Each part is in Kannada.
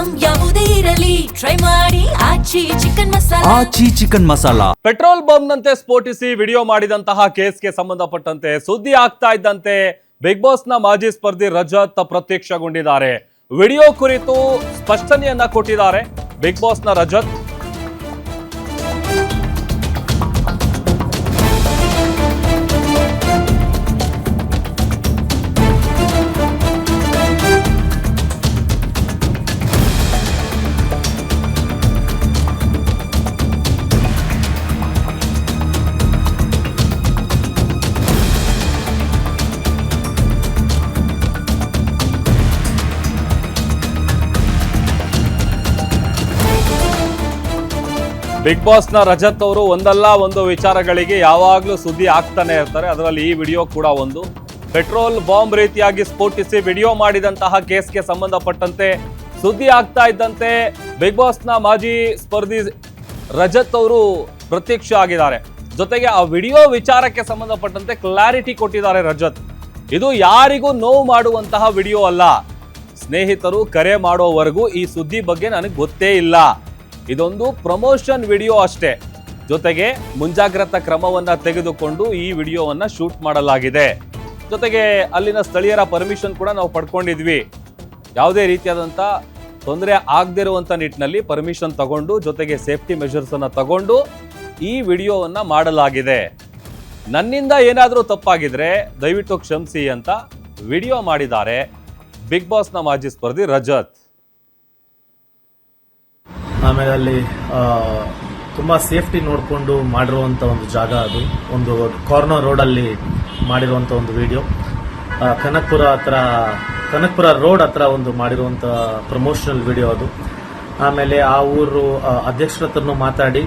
ಐಟಂ ಯಾವುದೇ ಇರಲಿ ಟ್ರೈ ಮಾಡಿ ಆಚಿ ಚಿಕನ್ ಮಸಾಲಾ. ಪೆಟ್ರೋಲ್ ಬಾಂಬ್ ನಂತೆ ಸ್ಫೋಟಿಸಿ ವಿಡಿಯೋ ಮಾಡಿದಂತಹ ಕೇಸ್ಗೆ ಸಂಬಂಧಪಟ್ಟಂತೆ ಸುದ್ದಿ ಆಗ್ತಾ ಇದ್ದಂತೆ ಬಿಗ್ ಬಾಸ್ ನ ಮಾಜಿ ಸ್ಪರ್ಧಿ ರಜತ್ ಪ್ರತ್ಯಕ್ಷಗೊಂಡಿದ್ದಾರೆ. ವಿಡಿಯೋ ಕುರಿತು ಸ್ಪಷ್ಟನೆಯನ್ನ ಕೊಟ್ಟಿದ್ದಾರೆ ಬಿಗ್ ಬಾಸ್ ನ ರಜತ್. ಬಿಗ್ ಬಾಸ್ ನ ರಜತ್ ಅವರು ಒಂದಲ್ಲ ಒಂದು ವಿಚಾರಗಳಿಗೆ ಯಾವಾಗ್ಲೂ ಸುದ್ದಿ ಆಗ್ತಾನೆ ಇರ್ತಾರೆ. ಅದರಲ್ಲಿ ಈ ವಿಡಿಯೋ ಕೂಡ ಒಂದು. ಪೆಟ್ರೋಲ್ ಬಾಂಬ್ ರೀತಿಯಾಗಿ ಸ್ಫೋಟಿಸಿ ವಿಡಿಯೋ ಮಾಡಿದಂತಹ ಕೇಸ್ಗೆ ಸಂಬಂಧಪಟ್ಟಂತೆ ಸುದ್ದಿ ಆಗ್ತಾ ಇದ್ದಂತೆ ಬಿಗ್ ಬಾಸ್ ನ ಮಾಜಿ ಸ್ಪರ್ಧಿ ರಜತ್ ಅವರು ಪ್ರತ್ಯಕ್ಷ ಆಗಿದ್ದಾರೆ. ಜೊತೆಗೆ ಆ ವಿಡಿಯೋ ವಿಚಾರಕ್ಕೆ ಸಂಬಂಧಪಟ್ಟಂತೆ ಕ್ಲಾರಿಟಿ ಕೊಟ್ಟಿದ್ದಾರೆ ರಜತ್. ಇದು ಯಾರಿಗೂ ನೋವು ಮಾಡುವಂತಹ ವಿಡಿಯೋ ಅಲ್ಲ. ಸ್ನೇಹಿತರು ಕರೆ ಮಾಡೋವರೆಗೂ ಈ ಸುದ್ದಿ ಬಗ್ಗೆ ನನಗೆ ಗೊತ್ತೇ ಇಲ್ಲ. ಇದೊಂದು ಪ್ರಮೋಷನ್ ವಿಡಿಯೋ ಅಷ್ಟೇ. ಜೊತೆಗೆ ಮುಂಜಾಗ್ರತಾ ಕ್ರಮವನ್ನ ತೆಗೆದುಕೊಂಡು ಈ ವಿಡಿಯೋವನ್ನ ಶೂಟ್ ಮಾಡಲಾಗಿದೆ. ಜೊತೆಗೆ ಅಲ್ಲಿನ ಸ್ಥಳೀಯರ ಪರ್ಮಿಷನ್ ಕೂಡ ನಾವು ಪಡ್ಕೊಂಡಿದ್ವಿ. ಯಾವುದೇ ರೀತಿಯಾದಂಥ ತೊಂದರೆ ಆಗದಿರುವಂಥ ನಿಟ್ಟಿನಲ್ಲಿ ಪರ್ಮಿಷನ್ ತಗೊಂಡು ಜೊತೆಗೆ ಸೇಫ್ಟಿ ಮೆಷರ್ಸ್ ಅನ್ನ ತಗೊಂಡು ಈ ವಿಡಿಯೋವನ್ನ ಮಾಡಲಾಗಿದೆ. ನನ್ನಿಂದ ಏನಾದರೂ ತಪ್ಪಾಗಿದ್ರೆ ದಯವಿಟ್ಟು ಕ್ಷಮಿಸಿ ಅಂತ ವಿಡಿಯೋ ಮಾಡಿದ್ದಾರೆ ಬಿಗ್ ಬಾಸ್ನ ಮಾಜಿ ಸ್ಪರ್ಧಿ ರಜತ್. ಆಮೇಲೆ ಅಲ್ಲಿ ತುಂಬ ಸೇಫ್ಟಿ ನೋಡಿಕೊಂಡು ಮಾಡಿರುವಂಥ ಒಂದು ಜಾಗ, ಅದು ಒಂದು ಕಾರ್ನರ್ ರೋಡಲ್ಲಿ ಮಾಡಿರುವಂಥ ಒಂದು ವಿಡಿಯೋ. ಕನಕಪುರ ರೋಡ್ ಹತ್ರ ಒಂದು ಮಾಡಿರುವಂಥ ಪ್ರಮೋಷನಲ್ ವಿಡಿಯೋ ಅದು. ಆಮೇಲೆ ಆ ಊರು ಅಧ್ಯಕ್ಷರ ಹತ್ರನೂ ಮಾತಾಡಿ,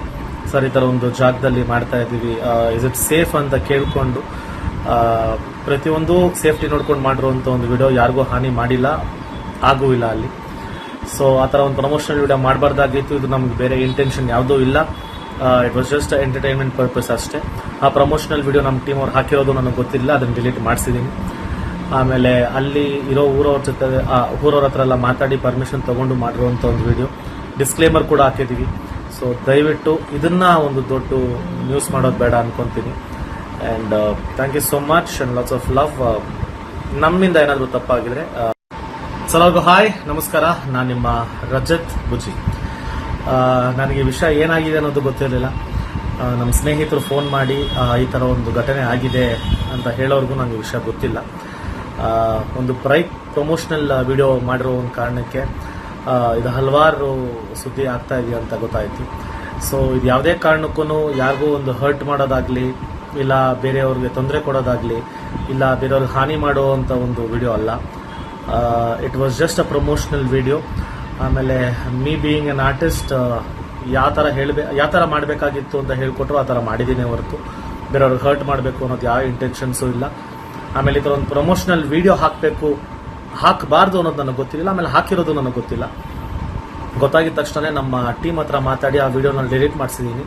ಸರ್ ಈ ಥರ ಒಂದು ಜಾಗದಲ್ಲಿ ಮಾಡ್ತಾ ಇದ್ದೀವಿ, ಇಸ್ ಇಟ್ ಸೇಫ್ ಅಂತ ಕೇಳಿಕೊಂಡು ಪ್ರತಿಯೊಂದು ಸೇಫ್ಟಿ ನೋಡ್ಕೊಂಡು ಮಾಡಿರುವಂಥ ಒಂದು ವಿಡಿಯೋ. ಯಾರಿಗೂ ಹಾನಿ ಮಾಡಿಲ್ಲ, ಆಗೂ ಇಲ್ಲ ಅಲ್ಲಿ. ಸೊ ಆ ಥರ ಒಂದು ಪ್ರಮೋಷನಲ್ ವಿಡಿಯೋ ಮಾಡಬಾರ್ದಾಗಿತ್ತು. ಇದು ನಮ್ಗೆ ಬೇರೆ ಇಂಟೆನ್ಷನ್ ಯಾವುದೂ ಇಲ್ಲ. It was just entertainment purpose ಅಷ್ಟೇ. ಆ ಪ್ರಮೋಷನಲ್ ವಿಡಿಯೋ ನಮ್ಮ ಟೀಮ್ ಅವ್ರು ಹಾಕಿರೋದು ನನಗೆ ಗೊತ್ತಿಲ್ಲ, ಅದನ್ನು ಡಿಲೀಟ್ ಮಾಡಿಸಿದ್ದೀನಿ. ಆಮೇಲೆ ಅಲ್ಲಿ ಇರೋ ಊರವ್ರ ಹತ್ರ ಎಲ್ಲ ಮಾತಾಡಿ ಪರ್ಮಿಷನ್ ತೊಗೊಂಡು ಮಾಡಿರುವಂಥ ಒಂದು ವಿಡಿಯೋ. ಡಿಸ್ಕ್ಲೇಮರ್ ಕೂಡ ಹಾಕಿದ್ದೀವಿ. ಸೊ ದಯವಿಟ್ಟು ಇದನ್ನ ಒಂದು ದೊಡ್ಡ ನ್ಯೂಸ್ ಮಾಡೋದು ಬೇಡ ಅನ್ಕೊಂತೀನಿ. And thank you so much and lots of love. ನಮ್ಮಿಂದ ಏನಾದರೂ ತಪ್ಪಾಗಿದ್ರೆ ಸಲಾಗೂ ಹಾಯ್, ನಮಸ್ಕಾರ. ನಾನು ನಿಮ್ಮ ರಜತ್ ಬುಜಿ. ನನಗೆ ವಿಷಯ ಏನಾಗಿದೆ ಅನ್ನೋದು ಗೊತ್ತಿರಲಿಲ್ಲ. ನಮ್ಮ ಸ್ನೇಹಿತರು ಫೋನ್ ಮಾಡಿ ಈ ಥರ ಒಂದು ಘಟನೆ ಆಗಿದೆ ಅಂತ ಹೇಳೋರ್ಗೂ ನನಗೆ ವಿಷಯ ಗೊತ್ತಿಲ್ಲ. ಒಂದು ಪ್ರಮೋಷನಲ್ ವಿಡಿಯೋ ಮಾಡಿರೋ ಒಂದು ಕಾರಣಕ್ಕೆ ಇದು ಹಲವಾರು ಸುದ್ದಿ ಆಗ್ತಾ ಇದೆಯಾ ಅಂತ ಗೊತ್ತಾಯಿತು. ಸೊ ಇದು ಯಾವುದೇ ಕಾರಣಕ್ಕೂ ಯಾರಿಗೂ ಒಂದು ಹರ್ಟ್ ಮಾಡೋದಾಗಲಿ, ಇಲ್ಲ ಬೇರೆಯವ್ರಿಗೆ ತೊಂದರೆ ಕೊಡೋದಾಗಲಿ, ಇಲ್ಲ ಬೇರೆಯವ್ರಿಗೆ ಹಾನಿ ಮಾಡುವಂಥ ಒಂದು ವಿಡಿಯೋ ಅಲ್ಲ. It was just a promotional video. ಆಮೇಲೆ ಮೀ ಬೀಯಿಂಗ್ ಎನ್ ಆರ್ಟಿಸ್ಟ್ ಯಾವ ಥರ ಮಾಡಬೇಕಾಗಿತ್ತು ಅಂತ ಹೇಳ್ಕೊಟ್ರು ಆ ಥರ ಮಾಡಿದ್ದೀನಿ ಹೊರತು ಬೇರೆಯವ್ರಿಗೆ ಹರ್ಟ್ ಮಾಡಬೇಕು ಅನ್ನೋದು ಯಾವ ಇಂಟೆನ್ಷನ್ಸು ಇಲ್ಲ. ಆಮೇಲೆ ಈ ಥರ ಒಂದು ಪ್ರಮೋಷನಲ್ ವಿಡಿಯೋ ಹಾಕಬಾರ್ದು ಅನ್ನೋದು ನನಗೆ ಗೊತ್ತಿಲ್ಲ. ಆಮೇಲೆ ಹಾಕಿರೋದು ನನಗೆ ಗೊತ್ತಿಲ್ಲ. ಗೊತ್ತಾಗಿದ ತಕ್ಷಣ ನಮ್ಮ ಟೀಮ್ ಹತ್ರ ಮಾತಾಡಿ ಆ ವಿಡಿಯೋನ ಡಿಲೀಟ್ ಮಾಡಿಸಿದ್ದೀನಿ.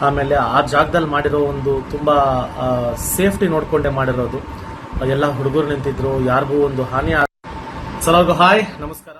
ಆಮೇಲೆ ಆ ಜಾಗದಲ್ಲಿ ಮಾಡಿರೋ ಒಂದು ತುಂಬ ಸೇಫ್ಟಿ ನೋಡಿಕೊಂಡೇ ಮಾಡಿರೋದು. ಎಲ್ಲ ಹುಡುಗರು ನಿಂತಿದ್ರು, ಯಾರಿಗೂ ಒಂದು ಹಾನಿ ಸಲಾಗೂ ಹಾಯ್, ನಮಸ್ಕಾರ.